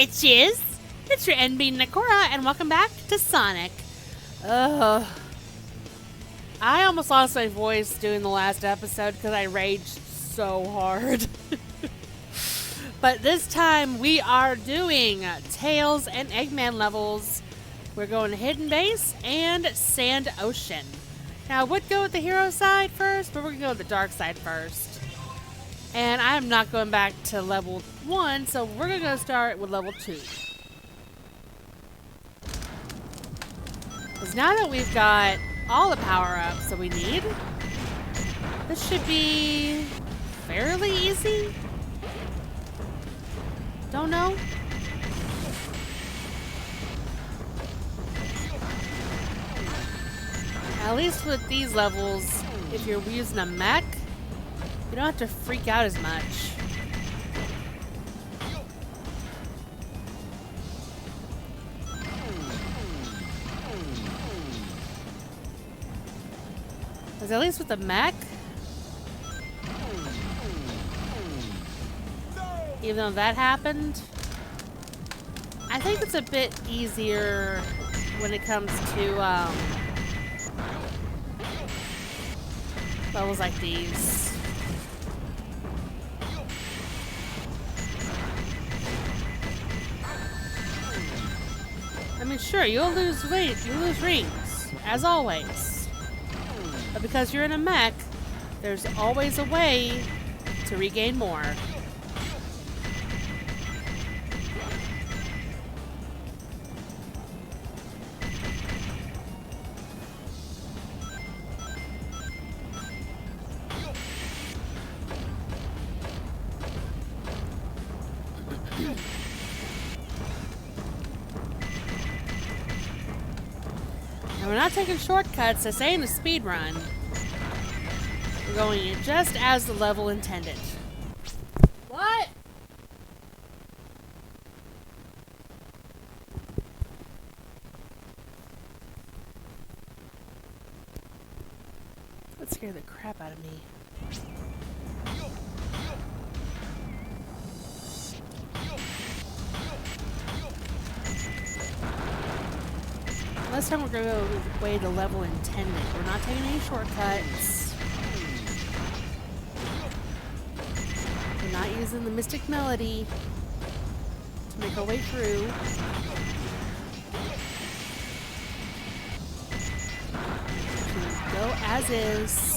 witches! It's your Eggman and welcome back to Sonic. I almost lost my voice doing the last episode because I raged so hard. But this time we are doing Tails and Eggman levels. We're going Hidden Base and Sand Ocean. Now I would go with the hero side first, but we're going to go with the dark side first. And I am not going back to level 1, so we're going to start with level 2. Because now that we've got all the power-ups that we need, this should be fairly easy. Don't know. At least with these levels, if you're using a mech, you don't have to freak out as much. Because at least with the mech, even though that happened, I think it's a bit easier when it comes to levels like these. I mean, sure, you'll lose weight, you lose rings, as always. But because you're in a mech, there's always a way to regain more. And we're not taking shortcuts. This ain't a speed run. We're going just as the level intended. What? That scared the crap out of me. This time we're going to go the way the level intended. We're not taking any shortcuts. We're not using the Mystic Melody to make our way through. Just go as is.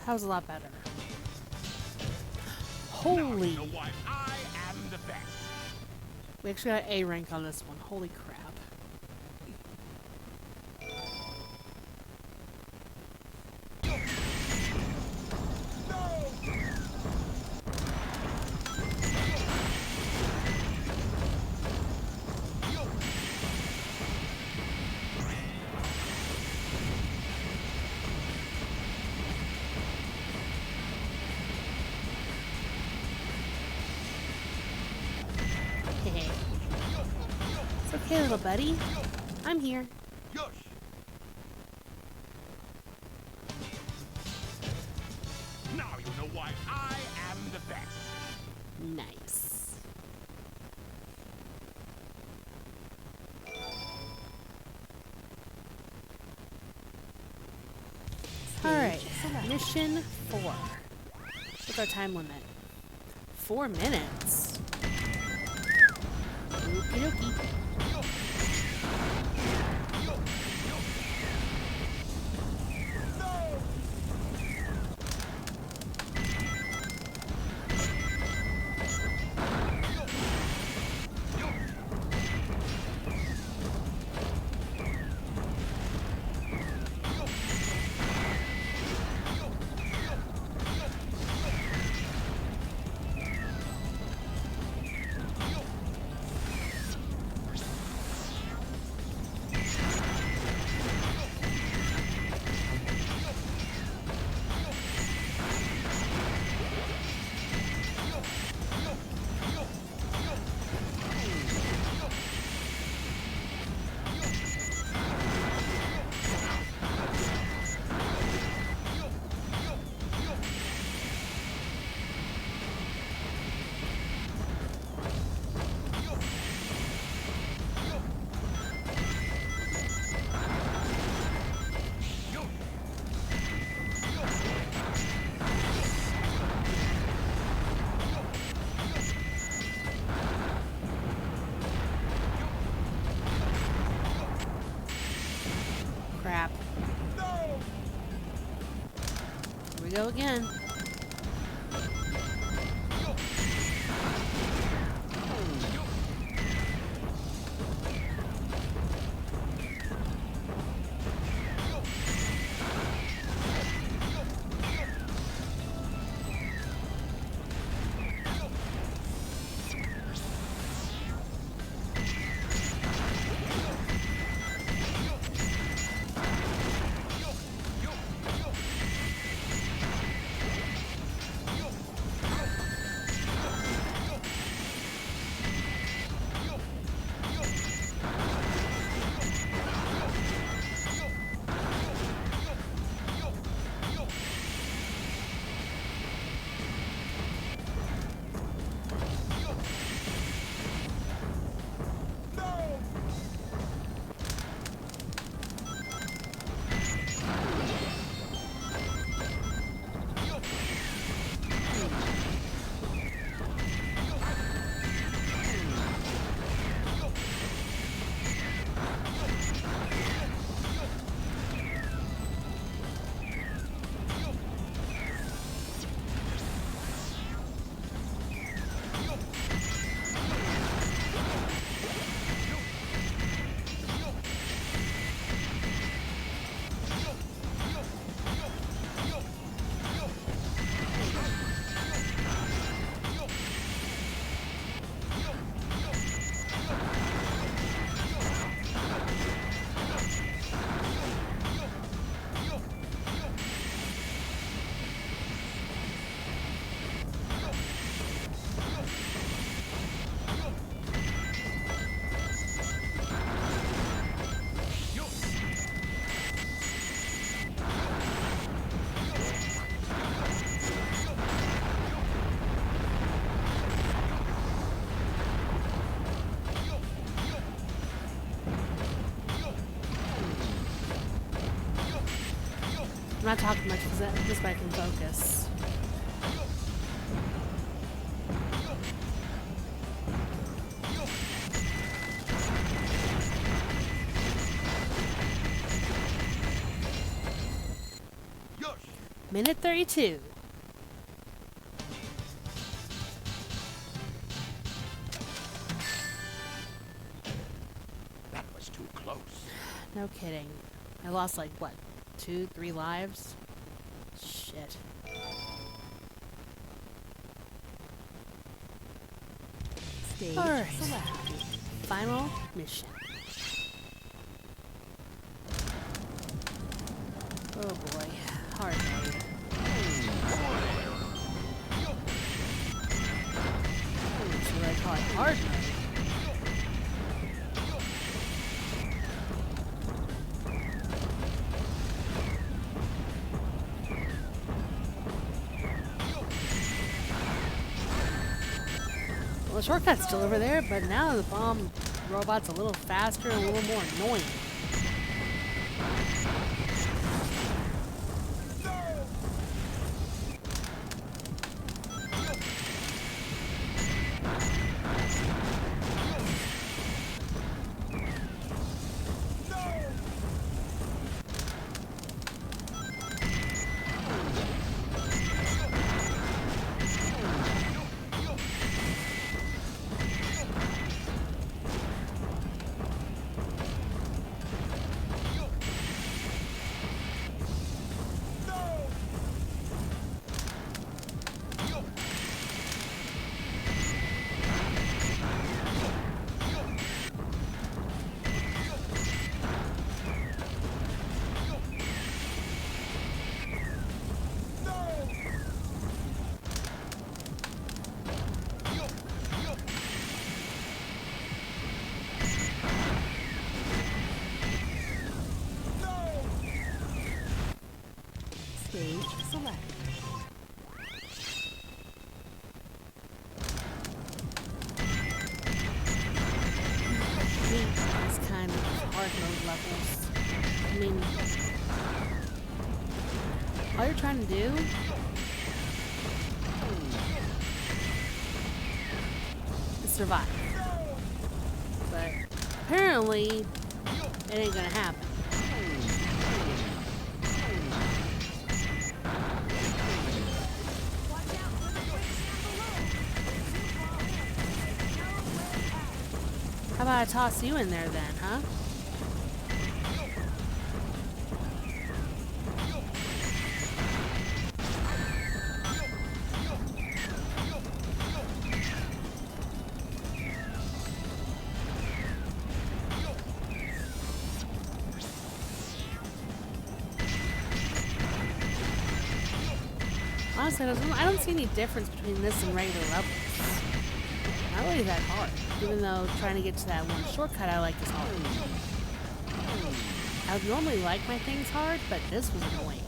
That was a lot better. Holy. We actually got A rank on this one. Holy crap. It's okay, little buddy. I'm here. Now you know why I am the best. Nice. Alright, mission 4. What's our time limit? 4 minutes. Okie dokie. Crap. Here we go again. I'm not talking much because this way I can focus. Minute 32. That was too close. No kidding. I lost like, what, 2, 3 lives? Shit. Stage Alright. selected. Final mission. Oh boy. Hard mode. Should I call it hard mode? the shortcut's still over there, but now the bomb robot's a little faster and a little more annoying. Stage select. These kind of hard mode levels. I mean, all you're trying to do is survive. But apparently, it ain't gonna happen. How about I toss you in there then, huh? Honestly, I don't see any difference between this and regular levels. Not really that hard, even though trying to get to that one shortcut I like is hard. I would normally like my things hard, but this was annoying.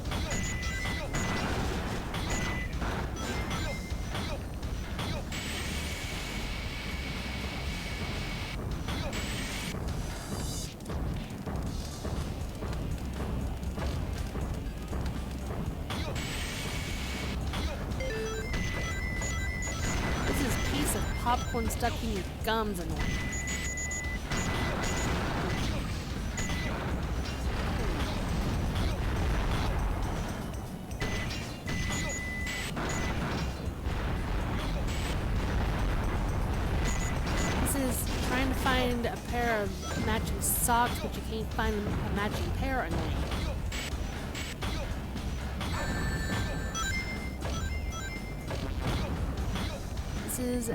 Popcorn stuck in your gums annoying. This is trying to find a pair of matching socks, but you can't find a matching pair annoying. This is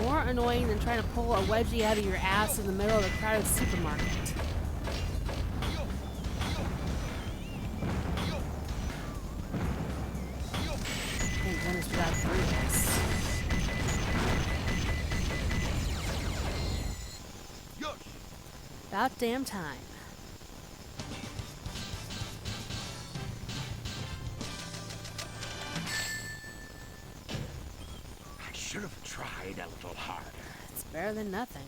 more annoying than trying to pull a wedgie out of your ass in the middle of a crowded supermarket. Thank goodness we got through this. About damn time. Should have tried a little harder. It's better than nothing.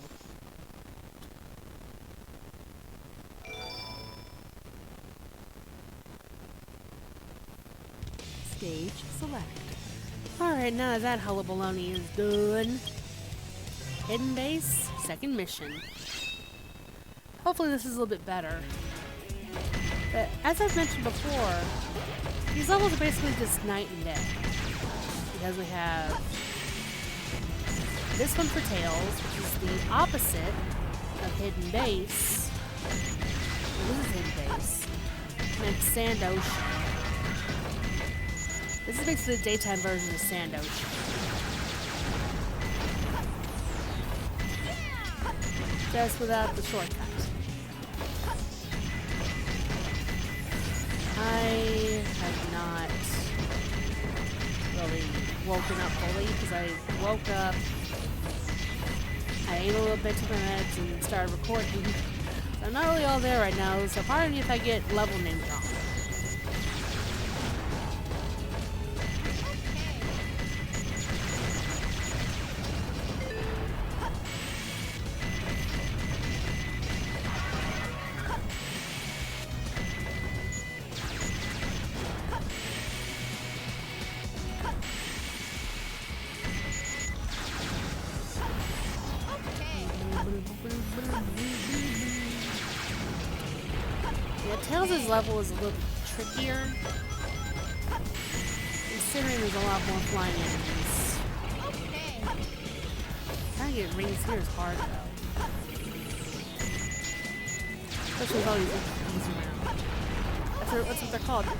Stage select. Alright, now that hullabaloney is done. Hidden base, second mission. Hopefully this is a little bit better. But as I've mentioned before, these levels are basically just night and day. Because we have this one for Tails, which is the opposite of Hidden Base. Well, this is Hidden Base. And it's Sand Ocean. This is basically the daytime version of Sand Ocean. Just without the shortcut. I have not really woken up fully because I woke up, I ate a little bit, took my meds, and started recording. So I'm not really all there right now, so pardon me if I get level names wrong. Yeah, Tails' level is a little bit trickier. Considering there's a lot more flying enemies. Trying to get rings here is hard though. Especially with all these keys around. That's what they're called. The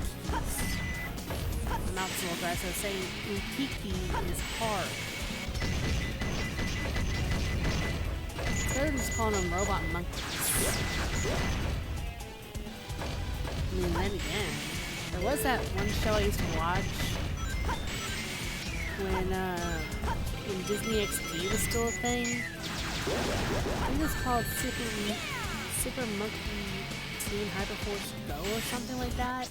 mouth's a little dry, so saying Ukiki is hard. They're just calling them robot monkeys. I mean, then again, there was that one show I used to watch when Disney XD was still a thing. I think it was called Super Monkey Team Hyperforce Go or something like that.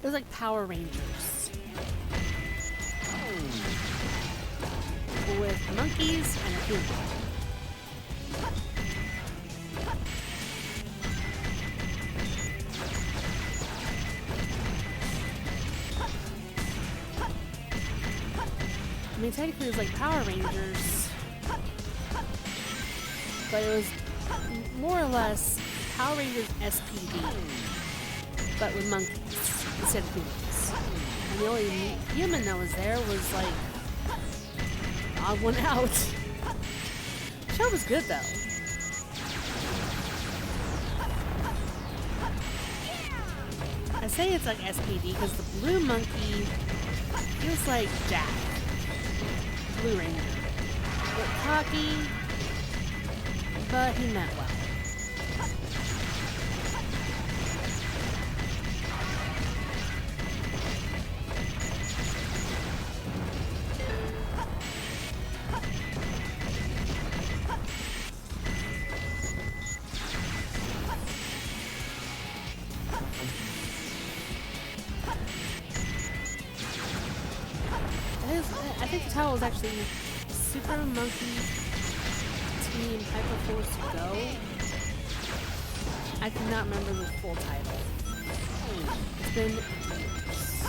It was like Power Rangers. With monkeys and a human. I mean, technically it was like Power Rangers, but it was more or less Power Rangers SPD, but with monkeys instead of humans. And the only human that was there was like odd one out. The show was good though. I say it's like SPD because the blue monkey feels like Jack, Blue Ranger. A bit cocky, but he meant well. I think the title was actually Super Monkey Team Hyperforce Go. I cannot remember the full title. It's been years.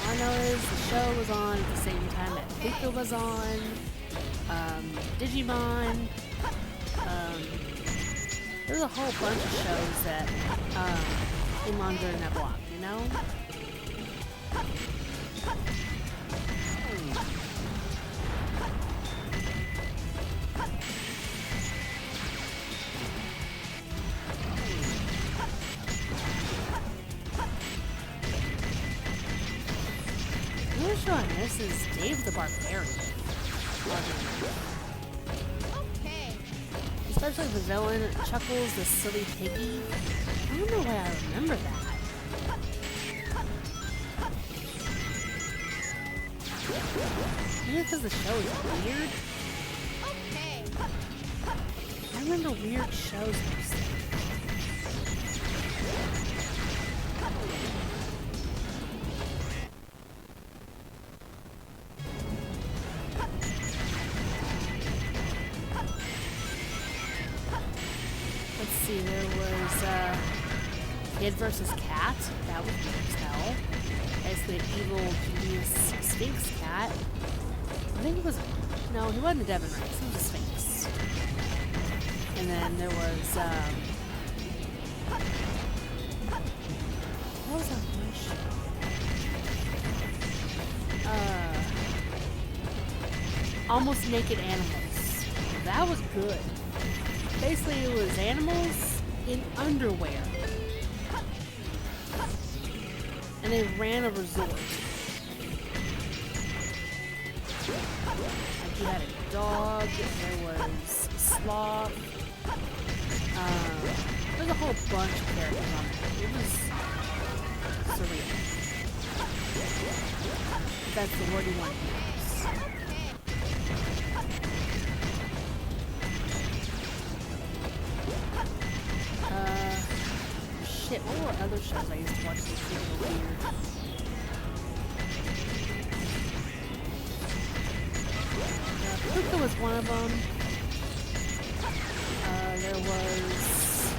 All I know is the show was on at the same time that Pika was on, Digimon. There's a whole bunch of shows that came on during that block, you know? The show on this is Dave the Barbarian. Okay. Especially the villain, Chuckles the Silly Piggy. I don't know why I remember that. Maybe because the show is weird? Okay. I remember weird shows mostly. Let's see, there was Kid vs. Cat. That was weird as hell. Basically an evil genius Sphinx cat. I think it was, no, he wasn't a Devon Rex, he was a Sphinx. And then there was, what was that one show? Almost Naked Animals. That was good. Basically, it was animals in underwear. And they ran a resort. Like you had a dog, there was sloth. There's a whole bunch of characters on it. It was surreal. If that's the word you want to use. Shit, what were other shows I used to watch that were weird? Puka was one of them. There was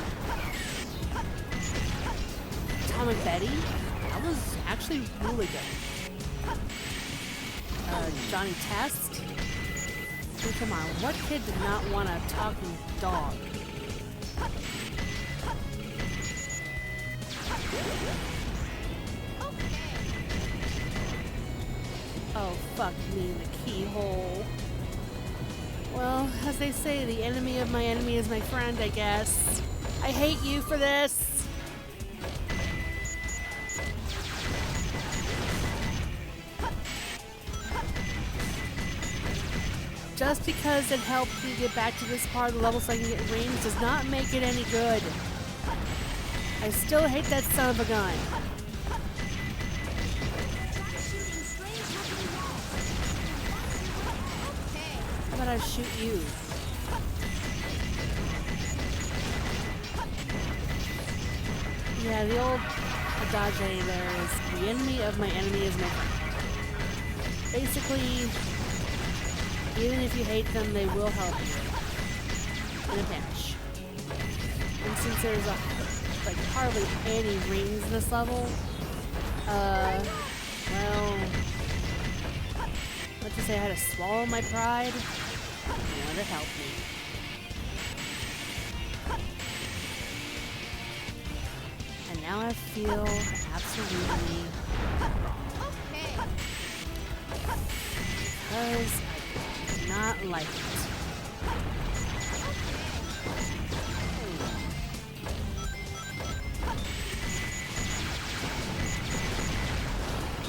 Tom and Betty. That was actually really good. Johnny Test. Hey, come on, what kid did not want a talking dog? Oh, fuck me in the keyhole. Well, as they say, the enemy of my enemy is my friend, I guess. I hate you for this. Just because it helped me get back to this part of the level so I can get rings does not make it any good. I still hate that son of a gun. How about I shoot you? Yeah, the old adage there is the enemy of my enemy is my friend. Basically, even if you hate them, they will help you in a pinch. And since there's like hardly any rings in this level, well, let's just say I had to swallow my pride in order to help me. And now I feel absolutely because I do not like it.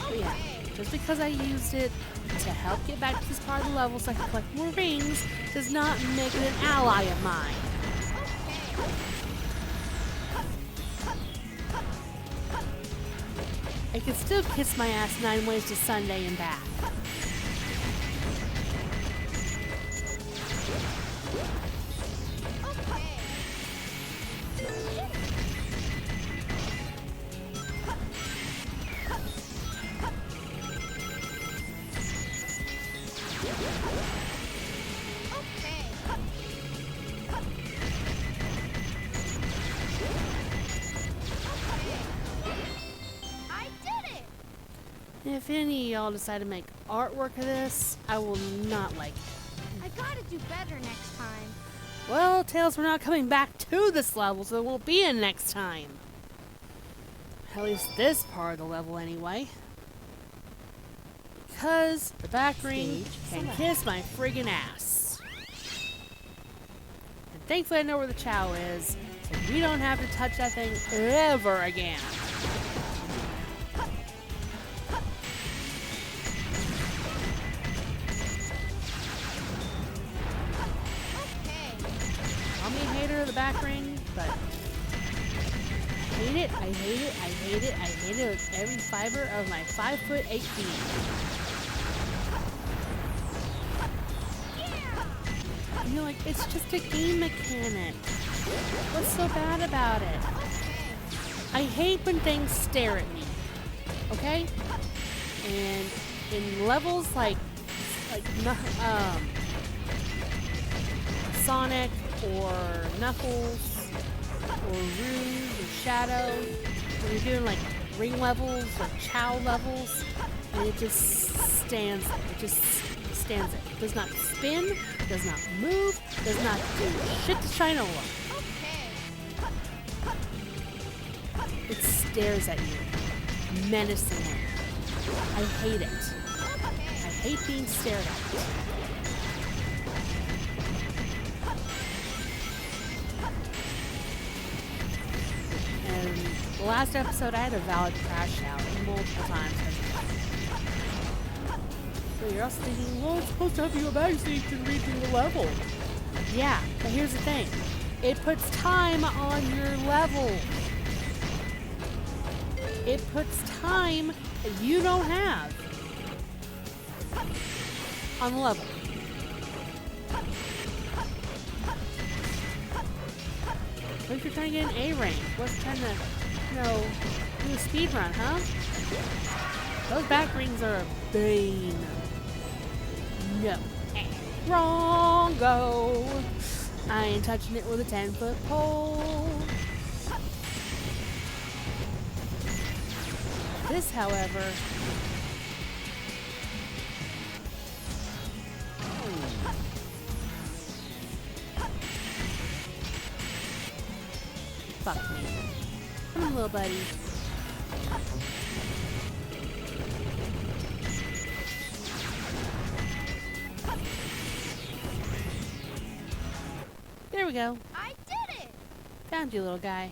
But yeah, just because I used it to help get back to this part of the level so I can collect more rings does not make it an ally of mine. I can still kiss my ass 9 ways to Sunday and back. If any of y'all decide to make artwork of this, I will not like it. I gotta do better next time. Well, Tails, we're not coming back to this level, so there won't be a next time. At least this part of the level, anyway. Because the back ring can kiss my friggin' ass. And thankfully I know where the Chow is, so we don't have to touch that thing ever again. The back ring, but I hate it, I hate it, I hate it, I hate it with every fiber of my 5'8" being. And you're like, it's just a game mechanic. What's so bad about it? I hate when things stare at me. Okay? And in levels like Sonic or Knuckles or Rouge or Shadow, when you're doing like ring levels or Chow levels, and it just stands there. It just stands there. It does not spin, does not move, does not do shit to shine over. It stares at you menacingly. I hate it. I hate being stared at. And the last episode, I had a valid crash out multiple times. So you're also thinking, well, it's supposed to have you a bag so you can read through the level. Yeah, but here's the thing. It puts time on your level. It puts time that you don't have on the level. What if you're trying to get an A rank? What's trying to, do a speed run, huh? Those back rings are a bane. No. Wrong-go. I ain't touching it with a 10-foot pole. This, however, Fuck me. Come on, little buddy. There we go. I did it! Found you, little guy.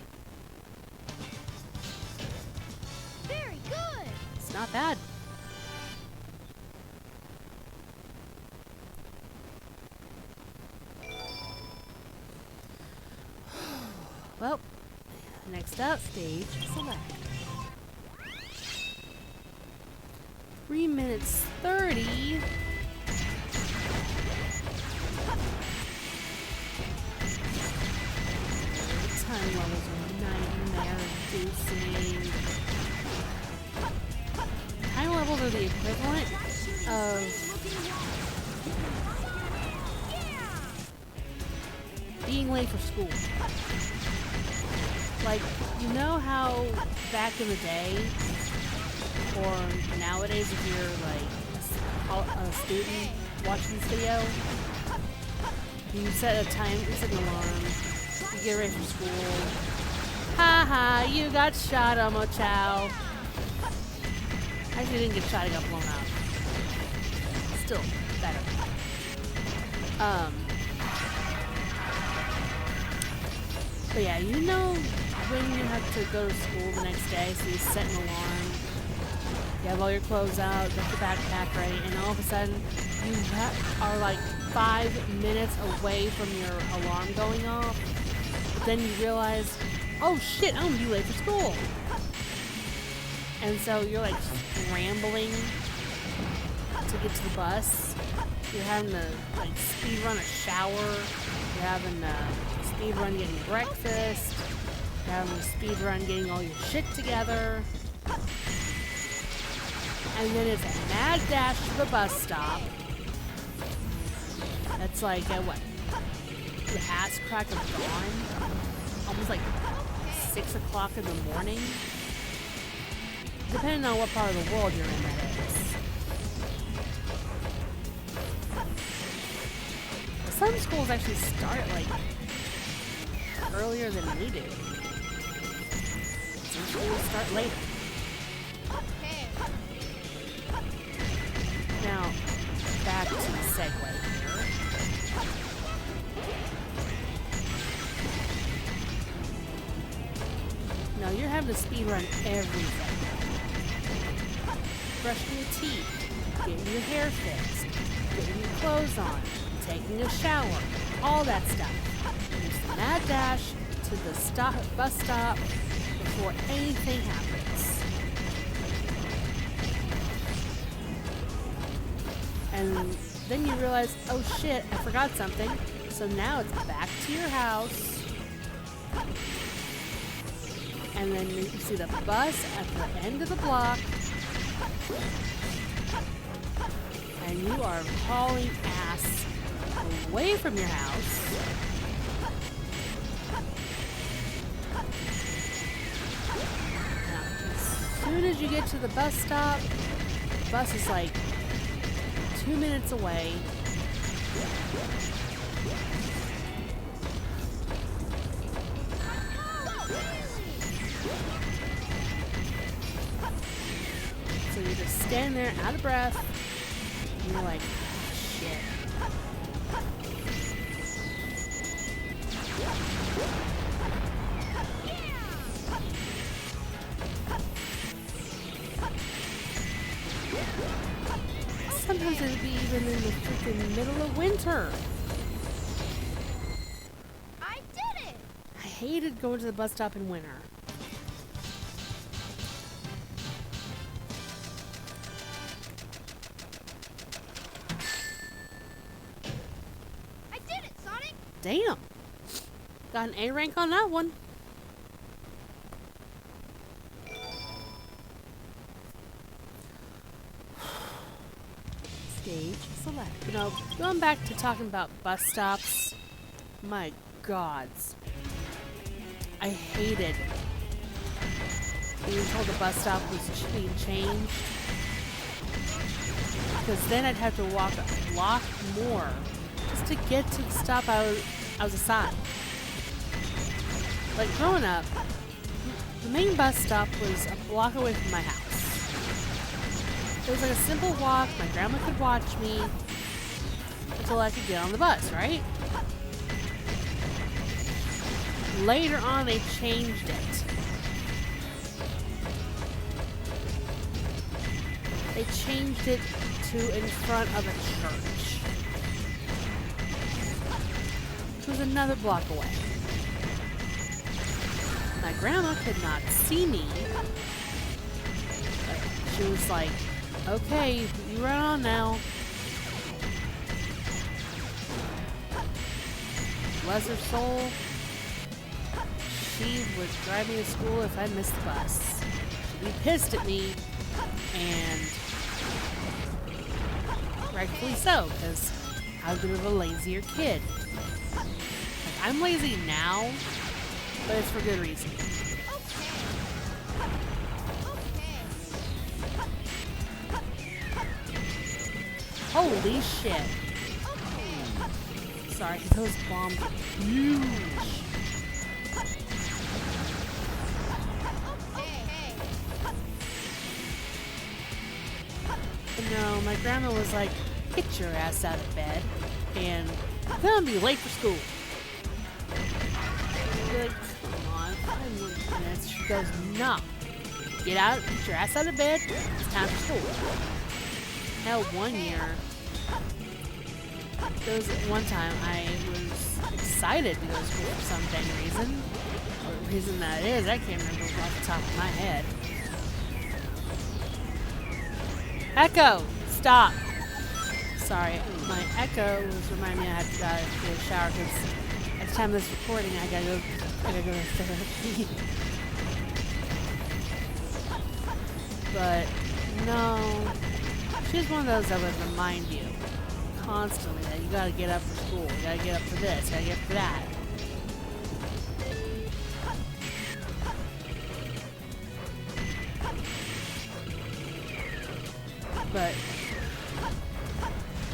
Very good! It's not bad. Well, next up, Stage select. 3 minutes 30. Time levels are nightmare inducing. Time levels are the equivalent of being late for school. Like, you know how back in the day, or nowadays if you're like a student watching this video, you set a time, you set an alarm, you get ready for school. Haha, you got shot, Omo Chow. Actually, didn't get shot, I got blown up. Still better. But yeah, you know when you have to go to school the next day, so you set an alarm, you have all your clothes out, get your backpack ready, and all of a sudden you are like 5 minutes away from your alarm going off. But then you realize, oh shit, I'm gonna be late for school. And so you're like scrambling to get to the bus. You're having to like speed run a shower. You're having to speed run getting breakfast. You're having to speed run getting all your shit together. And then it's a mad dash to the bus stop. That's like at what? The ass crack of dawn? Almost like 6 o'clock in the morning? Depending on what part of the world you're in, that is. Some schools actually start like earlier than we do. Some schools start later. Okay. Now, back to the segue here. Now you're having to speed run everything. Brushing your teeth, getting your hair fixed, getting your clothes on, taking a shower, all that stuff. Use the mad dash to the bus stop before anything happens. And then you realize, oh shit, I forgot something. So now it's back to your house. And then you see the bus at the end of the block. And you are hauling ass away from your house. Now, as soon as you get to the bus stop, the bus is like 2 minutes away. So you're just standing there out of breath, and you're like, oh, shit. Sometimes it would be even in the freaking middle of winter. I did it! I hated going to the bus stop in winter. I did it, Sonic! Damn. Got an A rank on that one. Stage select. You know, going back to talking about bus stops, my gods. I hated being told the bus stop was being changed. Because then I'd have to walk a block more just to get to the stop I was assigned. Like, growing up, the main bus stop was a block away from my house. It was like a simple walk. My grandma could watch me until I could get on the bus, right? Later on, they changed it. They changed it to in front of a church, which was another block away. My grandma could not see me, but she was like, okay, you run on now. Bless her soul. She would drive me to school if I missed the bus. She'd be pissed at me, and rightfully so, because I was a bit of a lazier kid. Like, I'm lazy now, but it's for good reason. Holy shit. Sorry, those bombs are huge. No, my grandma was like, get your ass out of bed, and I'm gonna be late for school. I'd be like, come on, 5 more minutes. She goes, no. Get your ass out of bed, it's time for school. Hell, one year, there was one time I was excited to go to school for some dang reason. What reason that is, I can't remember off the top of my head. Echo! Stop! Sorry, my echo was reminding me I had to go to the shower because at the time of this recording I gotta go to therapy. But no, she's one of those that would remind you constantly that you gotta get up for school, you gotta get up for this, you gotta get up for that. But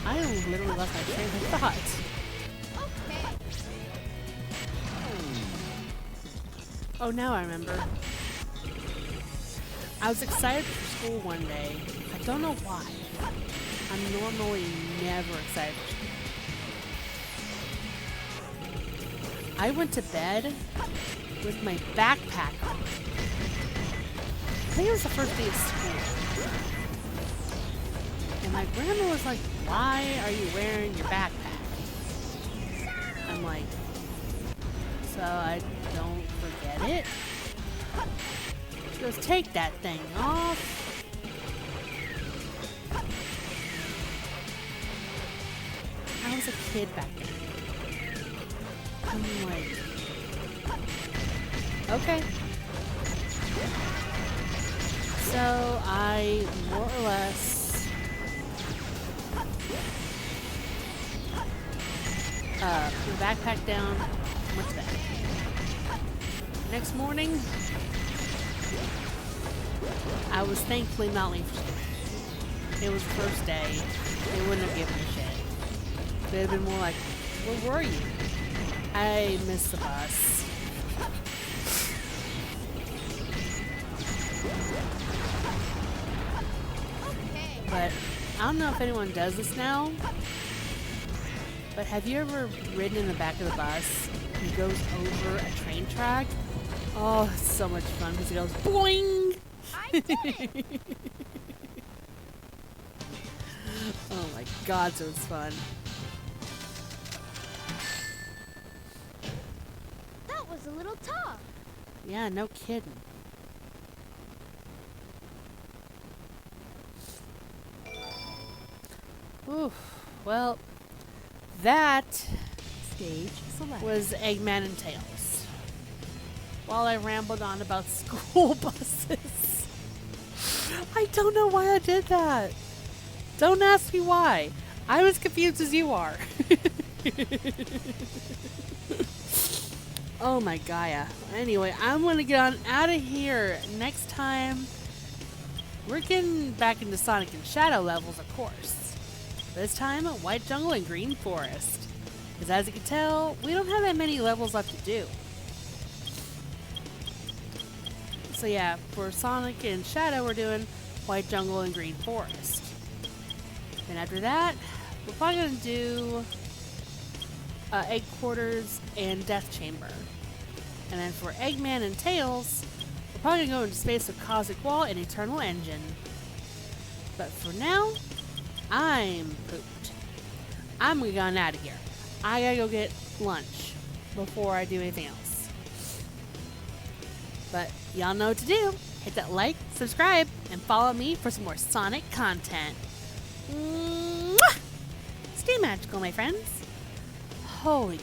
I literally lost my train of thought. Oh, now I remember. I was excited for school one day. I don't know why. I'm normally never excited for school. I went to bed with my backpack on. I think it was the first day of school. And my grandma was like, why are you wearing your backpack? I'm like, so I don't forget it? She goes, take that thing off. I was a kid back then. I'm like, okay. So I more or less put the backpack down, went to bed. Next morning, I was thankfully not late for school. It was the first day. They wouldn't have given a shit. They'd have been more like, where were you? I missed the bus. But I don't know if anyone does this now, but have you ever ridden in the back of the bus and it goes over a train track? Oh, it's so much fun because it goes boing! I did it! Oh my god, so it's fun. That was a little tough. Yeah, no kidding. Ooh, well, that Stage select. was Eggman and Tails. While I rambled on about school buses. I don't know why I did that. Don't ask me why. I'm as confused as you are. Oh my Gaia. Anyway, I'm gonna get on out of here. Next time, we're getting back into Sonic and Shadow levels, of course. This time, White Jungle and Green Forest. Because as you can tell, we don't have that many levels left to do. So yeah, for Sonic and Shadow, we're doing White Jungle and Green Forest. And after that, we're probably going to do Egg Quarters and Death Chamber. And then for Eggman and Tails, we're probably going to go into space with Cosmic Wall and Eternal Engine. But for now, I'm pooped. I'm going out of here. I gotta go get lunch before I do anything else. But y'all know what to do. Hit that like, subscribe, and follow me for some more Sonic content. Mwah! Stay magical, my friends. Holy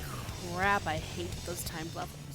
crap, I hate those timed levels.